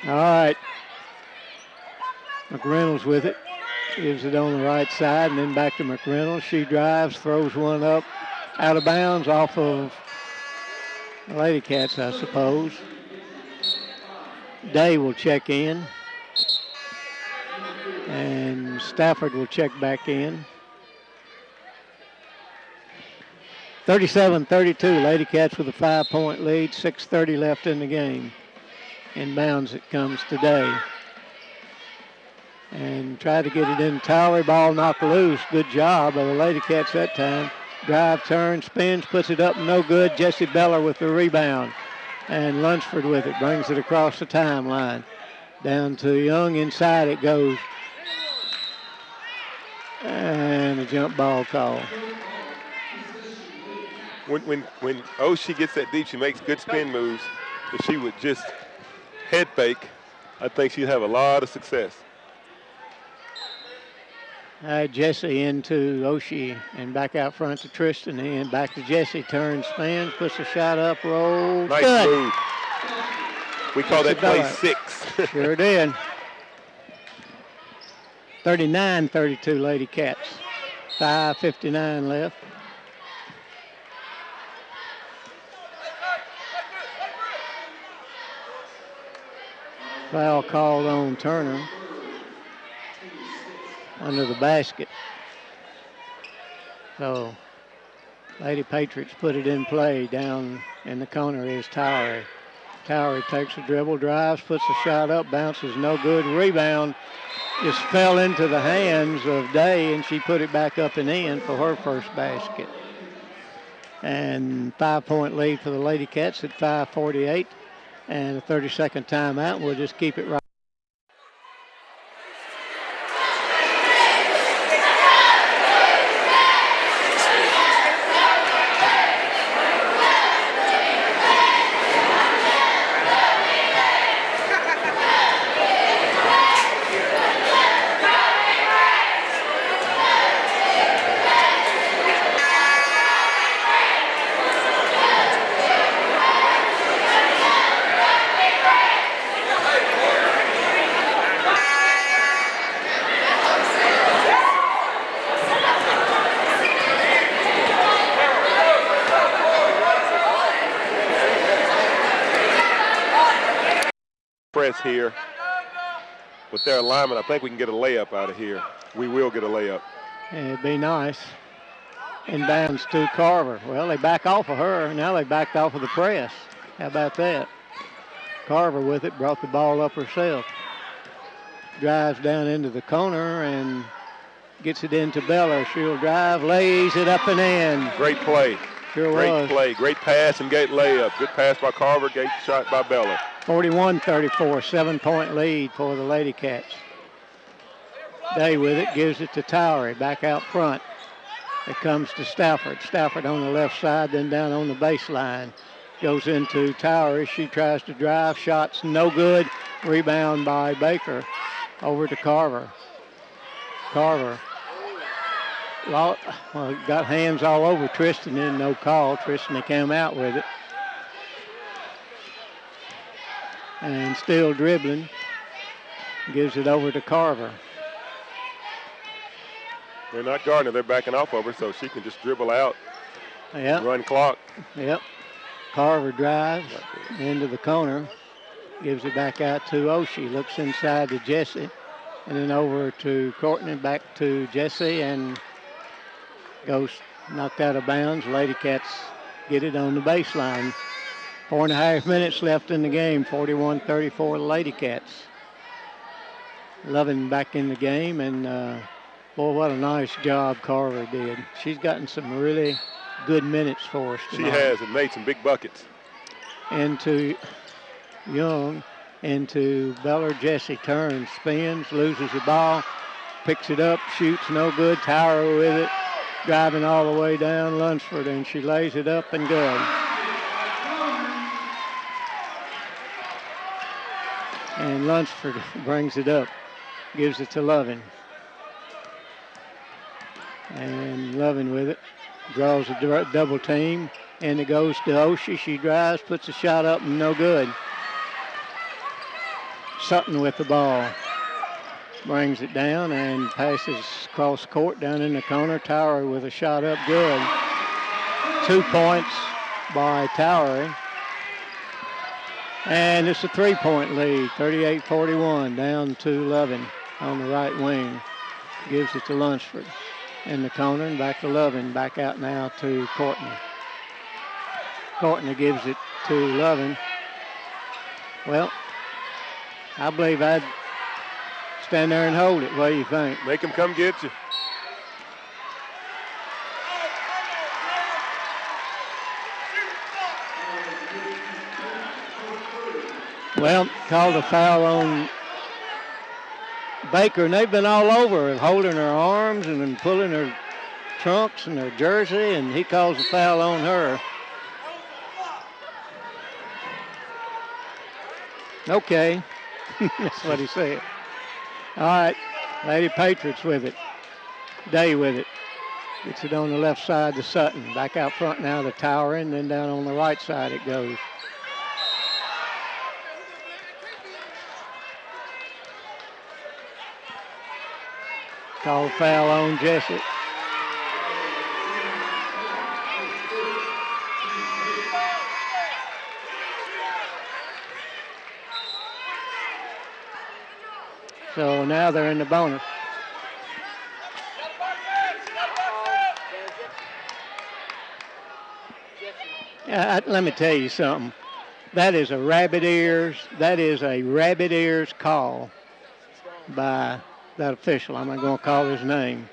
All right. McReynolds with it. Gives it on the right side and then back to McReynolds. She drives, throws one up out of bounds off of the Ladycats, I suppose. Day will check in. And Stafford will check back in. 37-32, Ladycats with a 5-point lead, 6:30 left in the game. Inbounds it comes today. And try to get it in Towery, ball knocked loose. Good job by the Ladycats that time. Drive, turn, spins, puts it up, no good. Jesse Beller with the rebound. And Lunsford with it, brings it across the timeline. Down to Young, inside it goes. And a jump ball call. when Oshie gets that deep, she makes good spin moves. If she would just head fake, I think she'd have a lot of success. Jesse into Oshie and back out front to Tristan and back to Jesse. Turns, spins, puts a shot up, rolls. Nice Good. move. We call that play 6. Sure did. 39-32 Lady Cats. 5:59 left. Foul called on Turner under the basket. So Lady Patriots put it in play. Down in the corner is Towery. Towery takes a dribble, drives, puts a shot up, bounces, no good. Rebound just fell into the hands of Day, and she put it back up and in for her first basket. And 5-point lead for the Lady Cats at 5:48, and a 30-second timeout. We'll just keep it right. Press here. With their alignment, I think we can get a layup out of here. We will get a layup. It'd be nice. Inbounds to Carver. Well, they back off of her. Now they backed off of the press. How about that? Carver with it, brought the ball up herself. Drives down into the corner and gets it into Beller. She'll drive, lays it up and in. Great play. Sure Great was. play. Great pass and great layup. Good pass by Carver, great shot by Beller. 41-34, 7-point lead for the Lady Cats. Day with it, gives it to Towery, back out front. It comes to Stafford. Stafford on the left side, then down on the baseline. Goes into Towery. She tries to drive, shots no good. Rebound by Baker. Over to Carver. Carver. Well, got hands all over Tristan and no call. Tristan came out with it. And still dribbling. Gives it over to Carver. They're not guarding her. They're backing off of her, so she can just dribble out. Yep. Run clock. Yep. Carver drives into the corner. Gives it back out to Oshie. Looks inside to Jesse. And then over to Courtney, back to Jesse, and goes knocked out of bounds. Lady Cats get it on the baseline. 4.5 minutes left in the game. 41-34 Lady Cats. Loving back in the game, and boy, what a nice job Carver did. She's gotten some really good minutes for us tonight. She has, and made some big buckets. Into Young, into Beller. Jesse turns, spins, loses the ball, picks it up, shoots no good. Tower with it, driving all the way down Lunsford, and she lays it up and good. And Lunsford brings it up, gives it to Lovin. And Lovin with it, draws a double team, and it goes to Oshie. She drives, puts a shot up, and no good. Sutton with the ball, brings it down and passes across court down in the corner. Towery with a shot up, good. 2 points by Towery. And it's a 3-point lead, 38-41, down to Lovin on the right wing. Gives it to Lunsford in the corner and back to Lovin. Back out now to Courtney. Courtney gives it to Lovin. Well, I believe I'd stand there and hold it. What do you think? Make them come get you. Well, called a foul on Baker, and they've been all over her, holding her arms and then pulling her trunks and her jersey, and he calls a foul on her. Okay. That's what he said. All right. Lady Patriots with it. Day with it. Gets it on the left side to Sutton. Back out front now to Tower, and then down on the right side it goes. Call foul on Jessup. So now they're in the bonus. Let me tell you something. That is a rabbit ears. That is a rabbit ears call by that official. I'm not going to call his name.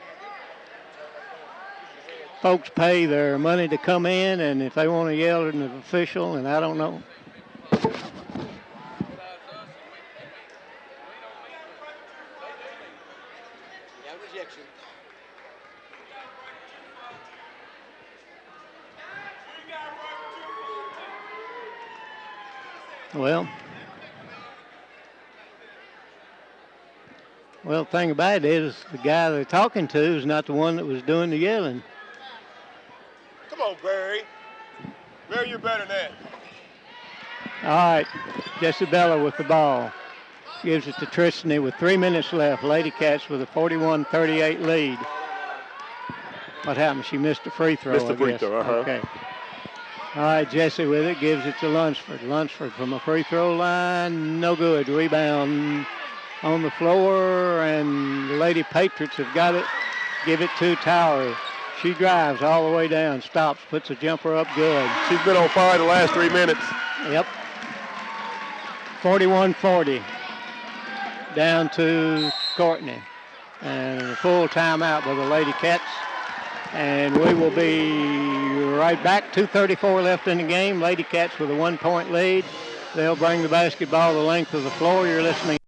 Folks pay their money to come in, and if they want to yell at an official, and I don't know. Well, the thing about it is the guy they're talking to is not the one that was doing the yelling. Come on, Barry. Barry, you're better than that. All right, Jesse Bella with the ball. Gives it to Tristany with 3 minutes left. Ladycats with a 41-38 lead. What happened? She missed a free throw, Missed the free throw, Okay. All right, Jesse with it. Gives it to Lunsford. Lunsford from a free throw line. No good. Rebound on the floor, and the Lady Patriots have got it. Give it to Tower. She drives all the way down, stops, puts a jumper up good. She's been on fire the last 3 minutes. Yep. 41-40. Down to Courtney. And a full timeout by the Lady Cats. And we will be right back. 2:34 left in the game. Lady Cats with a 1-point lead. They'll bring the basketball the length of the floor. You're listening.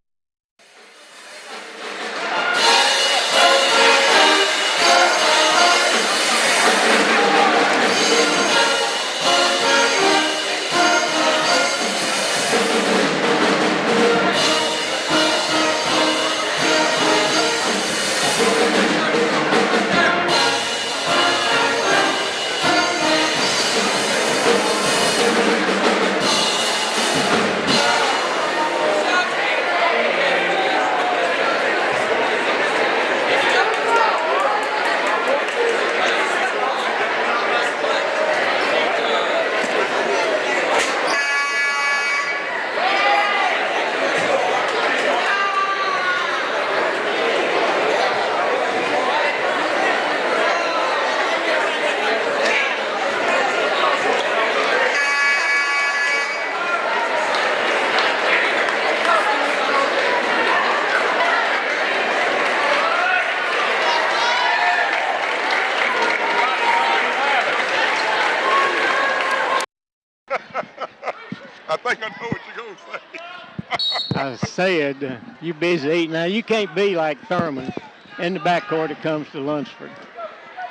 I think I know what you're going to say. I said, you busy eating. Now, you can't be like Thurman. In the backcourt, it comes to Lunsford.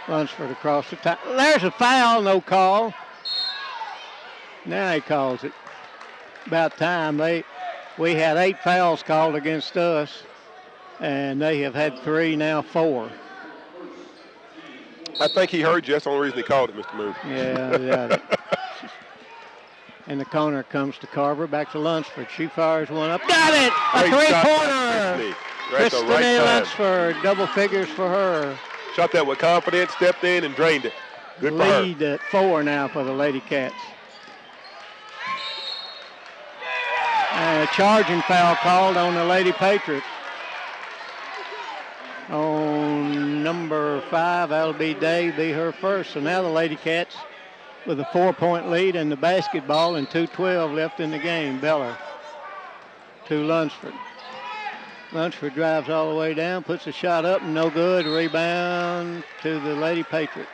Lunsford across the top. There's a foul, no call. Now he calls it. About time. We had 8 fouls called against us, and they have had 3, now 4. I think he heard you. That's the only reason he called it, Mr. Moon. Yeah, I doubt it. In the corner comes to Carver, back to Lunsford. She fires one up. Got it! A three-pointer! Tristany Lunsford, double figures for her. Shot that with confidence, stepped in, and drained it. Good for her. Lead at 4 now for the Lady Cats. And a charging foul called on the Lady Patriots. On number 5, that'll be Day, be her first. So now the Lady Cats with a 4-point lead in the basketball and 2:12 left in the game. Beller to Lunsford. Lunsford drives all the way down, puts a shot up, no good. Rebound to the Lady Patriots.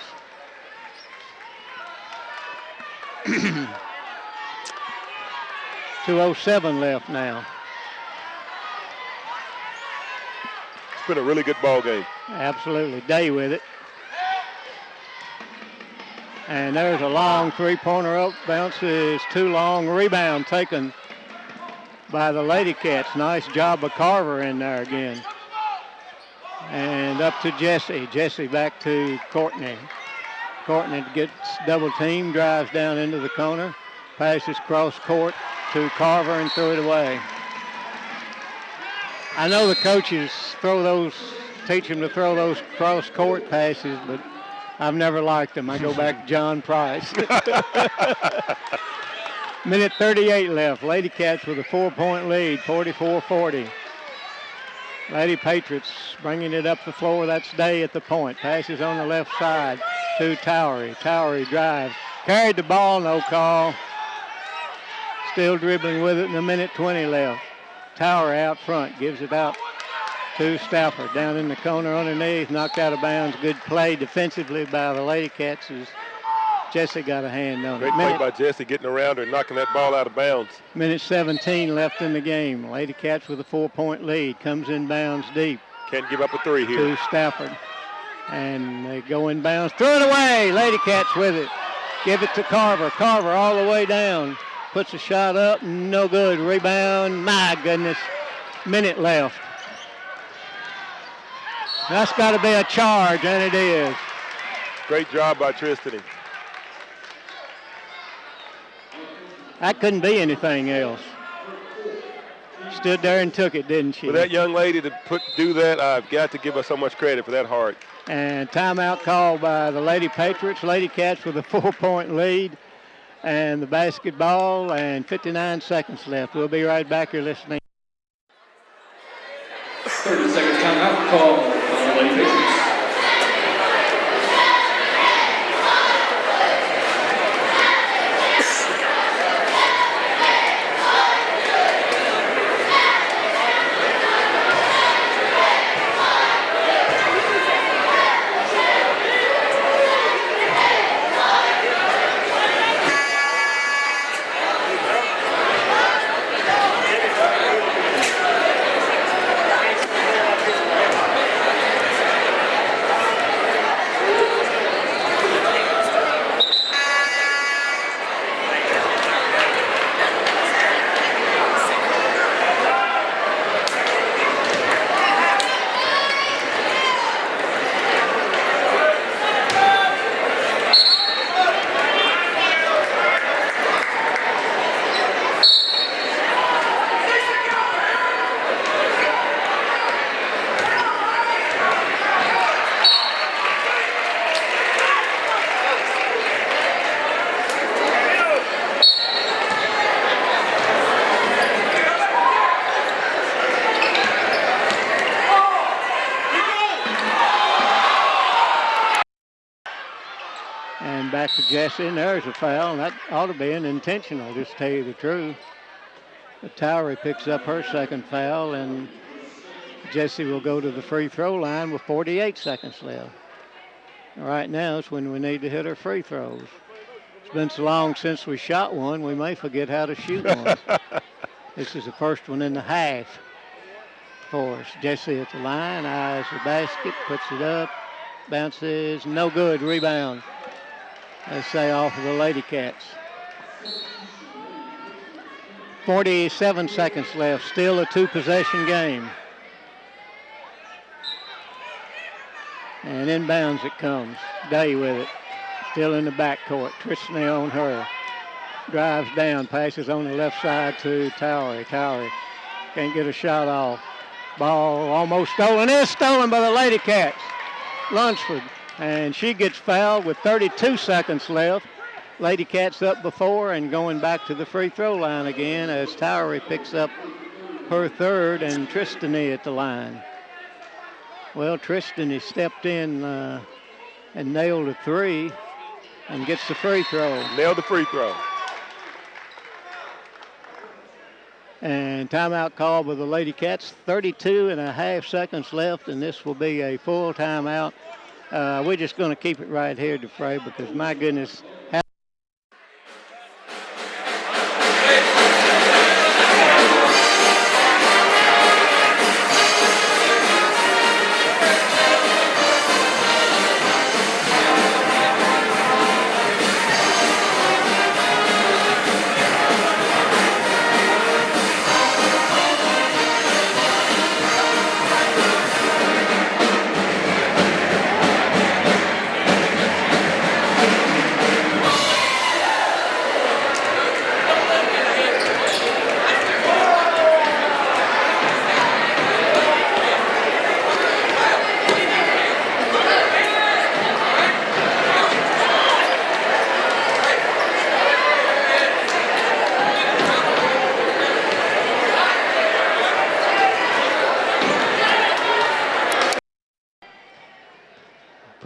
.207 left now. It's been a really good ball game. Absolutely. Day with it. And there's a long three-pointer up. Bounces too long. Rebound taken by the Ladycats. Nice job of Carver in there again. And up to Jesse. Jesse back to Courtney. Courtney gets double team, drives down into the corner, passes cross court to Carver and threw it away. I know the coaches teach them to throw those cross court passes, but I've never liked them. I go back to John Price. Minute 38 left. Ladycats with a 4-point lead, 44-40. Lady Patriots bringing it up the floor. That's Day at the point. Passes on the left side to Towery. Towery drives. Carried the ball, no call. Still dribbling with it in a minute 20 left. Towery out front. Gives it out to Stafford. Down in the corner underneath. Knocked out of bounds. Good play defensively by the Ladycats as Jesse got a hand on it. Great play by Jesse getting around her and knocking that ball out of bounds. Minute 17 left in the game. Ladycats with a 4-point lead. Comes in bounds deep. Can't give up a three here. To Stafford. And they go in bounds. Throw it away. Ladycats with it. Give it to Carver. Carver all the way down. Puts a shot up. No good. Rebound. My goodness. Minute left. That's got to be a charge, and it is. Great job by Tristan. That couldn't be anything else. Stood there and took it, didn't she? For that young lady to do that, I've got to give her so much credit for that heart. And timeout called by the Lady Patriots. Ladycats with a 4-point lead. And the basketball and 59 seconds left. We'll be right back. You're listening. 30-second timeout called by the Lady Patriots. And back to Jesse, and there's a foul, and that ought to be an intentional, just to tell you the truth. But Towery picks up her second foul, and Jesse will go to the free throw line with 48 seconds left. Right now is when we need to hit our free throws. It's been so long since we shot one, we may forget how to shoot one. This is the first one in the half for us. Jesse at the line, eyes the basket, puts it up, bounces, no good, rebound. Let's say off of the Ladycats. 47 seconds left, still a two-possession game. And inbounds it comes. Day with it. Still in the backcourt. Tristan on her. Drives down, passes on the left side to Towery. Towery can't get a shot off. Ball almost stolen. It's stolen by the Ladycats. Lunsford. And she gets fouled with 32 seconds left. Ladycats up before and going back to the free throw line again as Towery picks up her third and Tristan at the line. Well, Tristan has stepped in and nailed a three and gets the free throw. Nailed the free throw. And timeout call by the Ladycats. 32 and a half seconds left, and this will be a full timeout. We're just going to keep it right here, DeFray, because my goodness.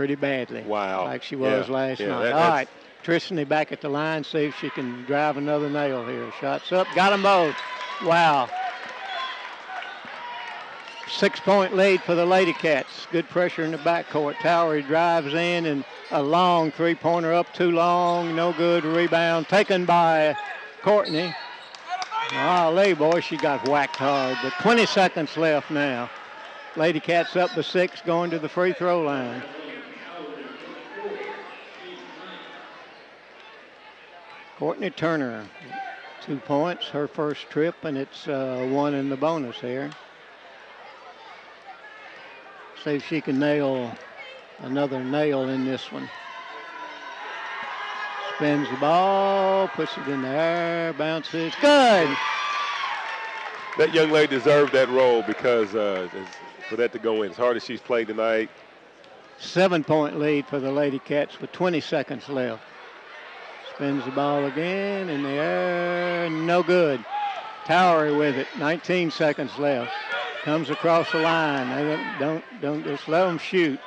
pretty badly. Wow. Like she was last night. All that's- right, Tristany back at the line, see if she can drive another nail here. Shots up, got them both. Wow. 6-point lead for the Ladycats. Good pressure in the backcourt. Towery drives in and a long three-pointer up too long. No good. Rebound taken by Courtney. Golly, boy, she got whacked hard. But 20 seconds left now. Ladycats up to 6, going to the free throw line. Courtney Turner, 2 points, her first trip, and it's 1 in the bonus here. See if she can nail another nail in this one. Spins the ball, puts it in the air, bounces, good. That young lady deserved that role because for that to go in, as hard as she's played tonight. 7-point lead for the Ladycats with 20 seconds left. Spins the ball again in the air, no good. Towery with it, 19 seconds left. Comes across the line. They don't just let them shoot.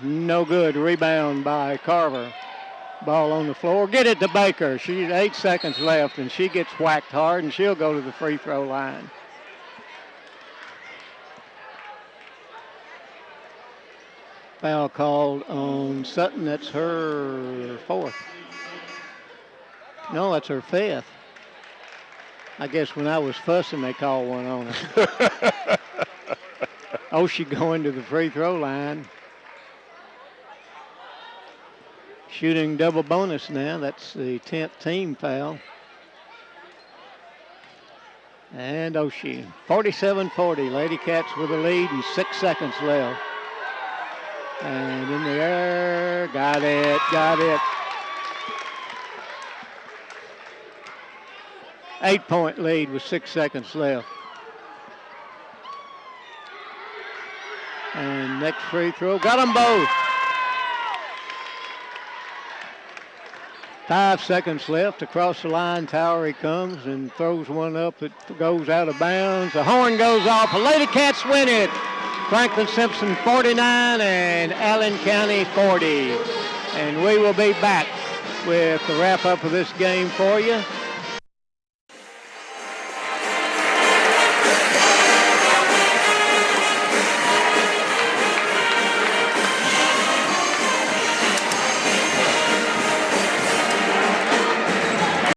No good. Rebound by Carver. Ball on the floor. Get it to Baker. She's 8 seconds left, and she gets whacked hard, and she'll go to the free throw line. Foul called on Sutton. That's her 4th. No, that's her 5th. I guess when I was fussing, they called one on her. Oh, she going to the free throw line. Shooting double bonus now. That's the 10th team foul. And Oshie, 47-40. Ladycats with a lead and 6 seconds left. And in the air, got it. 8-point lead with 6 seconds left. And next free throw, got them both. 5 seconds left. Across the line, Towery comes and throws one up. It goes out of bounds. The horn goes off. The Ladycats win it. Franklin Simpson 49 and Allen County 40. And we will be back with the wrap-up of this game for you.